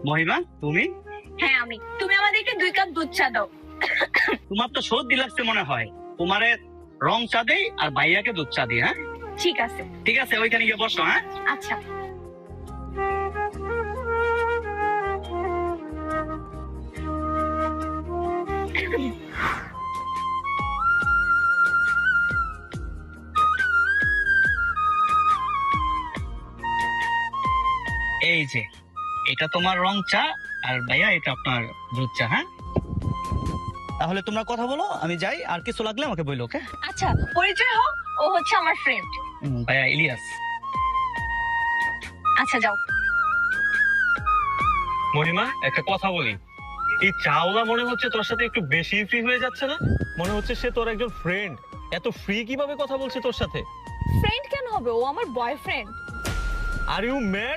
মহিমা তুমি? হ্যাঁ আমি। তুমি আমাদেরকে 2 কাপ দুধ চা দাও। তোমার তো সর্দি লাগছে মনে হয়, তোমারে রং চা দেই আর ভাইয়াকে দুধ চা দিই। হ্যাঁ ঠিক আছে। ঠিক আছে, ওইখানে গিয়ে বসো। হ্যাঁ আচ্ছা। এই যে এটা তোমার রং চা, আর ভাইয়া এটা আপনার দুধ চা। হ্যাঁ তাহলে তোমরা কথা বলো, আমি যাই, আর কিছু লাগলে আমাকে বলো। ওকে? আচ্ছা, পরিচয় হোক, ও হচ্ছে আমার ফ্রেন্ড। ভাইয়া ইলিয়াস। আচ্ছা যাও। মহিমা, একটা কথা বলি, এই চাওলা মনে হচ্ছে তোর সাথে একটু বেশি ফ্রি হয়ে যাচ্ছে না? মনে হচ্ছে সে তোর একজন ফ্রেন্ড, এত ফ্রি কিভাবে কথা বলছে তোর সাথে? ফ্রেন্ড কেন হবে, ও আমার বয়ফ্রেন্ড। Are you mad?